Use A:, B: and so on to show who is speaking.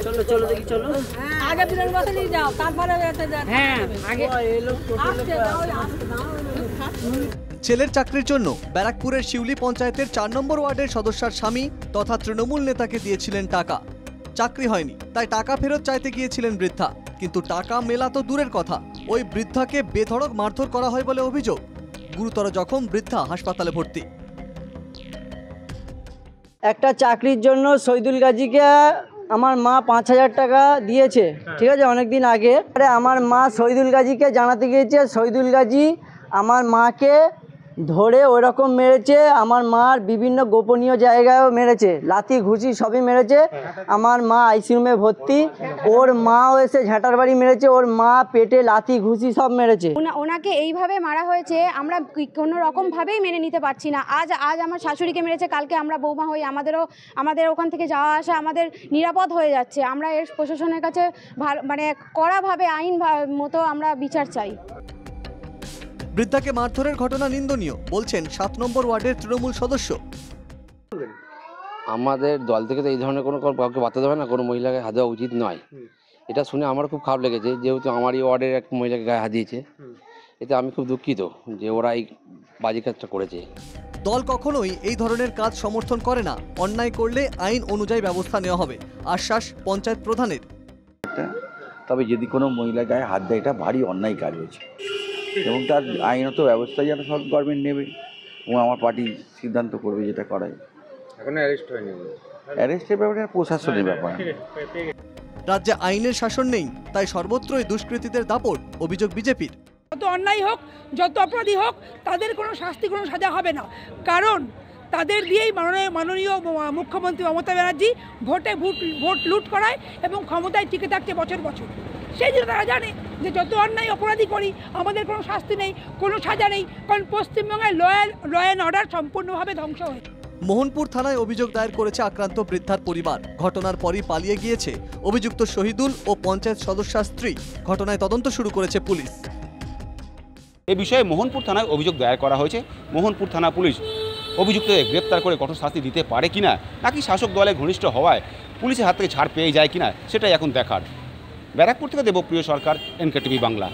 A: চলো চলো দেখি চলো
B: আগে বিধানসভা নিয়ে যাও তারপরে
A: হ্যাঁ আগে
C: ছেলের চাকরির জন্য ব্যারাকপুরের শিউলি পঞ্চায়েতের ৪ নম্বর ওয়ার্ডের সদস্যার স্বামী তথা তৃণমূল নেতাকে দিয়েছিলেন টাকা। চাকরি হয়নি, তাই টাকা ফেরত চাইতে গিয়েছিলেন বৃদ্ধা, কিন্তু টাকা মেলা তো দূরের কথা, ওই বৃদ্ধাকে বেধড়ক মারধর করা হয় বলে অভিযোগ। গুরুতর জখম বৃদ্ধা, হাসপাতালে ভর্তি।
D: একটা চাকরির জন্য শহীদুল গাজীকে আমার মা ৫,০০০ টাকা দিয়েছে, ঠিক আছে, অনেকদিন আগে। আমার মা শহীদুল গাজীকে জানাতে গিয়েছে, শহীদুল গাজী আমার মাকে ধরে ওইরকম মেরেছে, আমার মার বিভিন্ন গোপনীয় জায়গায়ও মেরেছে, লাথি ঘুষি সবই মেরেছে। আমার মা আইসিইউমে ভর্তি, ওর মাও এসে ঝাঁটার বাড়ি মেরেছে, ওর মা পেটে লাথি ঘুষি সব মেরেছে।
E: ওনাকে এইভাবে মারা হয়েছে, আমরা কোনো রকমভাবেই মেনে নিতে পারছি না। আজ আমার শাশুড়িকে মেরেছে, কালকে আমরা বৌমা হই, আমাদের ওখান থেকে যাওয়া আসা আমাদের নিরাপদ হয়ে যাচ্ছে। আমরা এর প্রশাসনের কাছে মানে কড়াভাবে আইন মতো আমরা বিচার চাই।
C: বৃদ্ধাকে মারধরের ঘটনা নিন্দনীয় বলছেন ৭ নম্বর ওয়ার্ডের তৃণমূল সদস্য।
F: আমাদের দল থেকে তো এই ধরনের কোনো কাউকে বার্তা দেবে না, কোনো মহিলাকে হাত দেওয়া উচিত নয়। এটা শুনে আমার খুব খারাপ লেগেছে, যেহেতু আমারই ওয়ার্ডের এক মহিলাকে গায়ে হাত দিয়েছে। এতে আমি খুব দুঃখিত যে ওরা এই বাজে কাজটা করেছে।
C: দল কখনোই এই ধরনের কাজ সমর্থন করে না, অন্যায় করলে আইন অনুযায়ী ব্যবস্থা নেওয়া হবে, আশ্বাস পঞ্চায়েত প্রধানের।
G: তবে যদি কোনো মহিলা গায়ে হাত দেয়, এটা ভারী অন্যায় কাজ হয়েছে এবং তার আইনত ব্যবস্থা যেন সব গভর্নমেন্ট নেবে এবং আমার পার্টি সিদ্ধান্ত করবে যেটা করায়।
H: এখন অ্যারেস্ট হয়নি,
G: অ্যারেস্টের ব্যাপারটা প্রশাসনের ব্যাপার।
C: রাজ্যে আইনের শাসন নেই, তাই সর্বত্রই দুষ্কৃতীদের দাপট, অভিযোগ বিজেপির।
B: যত অন্যায় হোক, যত অপরাধী হোক, তাদের কোনো শাস্তি, কোনো সাজা হবে না, কারণ তাদের দিয়েই মাননীয় মুখ্যমন্ত্রী মমতা ব্যানার্জি ভোট লুট করায় এবং ক্ষমতায় টিকে থাকছে বছর বছর। সেই জন্য তারা জানে যে যত অন্যায় অপরাধী করি আমাদের কোনো শাস্তি নেই, কোনো সাজা নেই, কারণ পশ্চিমবঙ্গের ল অ্যান্ড অর্ডার সম্পূর্ণভাবে ধ্বংস হয়েছে।
C: মোহনপুর থানায় অভিযোগ দায়ের করেছে আক্রান্ত বৃদ্ধার পরিবার। ঘটনার পরই পালিয়ে গিয়েছে অভিযুক্ত শহীদুল ও পঞ্চায়েত সদস্যার স্ত্রী। ঘটনায় তদন্ত শুরু করেছে পুলিশ।
I: এ বিষয়ে মোহনপুর থানায় অভিযোগ দায়ের করা হয়েছে। মোহনপুর থানা পুলিশ অভিযুক্তদের গ্রেপ্তার করে কঠোর শাস্তি দিতে পারে কিনা, নাকি শাসক দলে ঘনিষ্ঠ হওয়ায় পুলিশের হাত থেকে ছাড় পেয়ে যায় কিনা, সেটাই এখন দেখার। ব্যারাকপুর থেকে দেবপ্রিয় সরকার, NKTV বাংলা।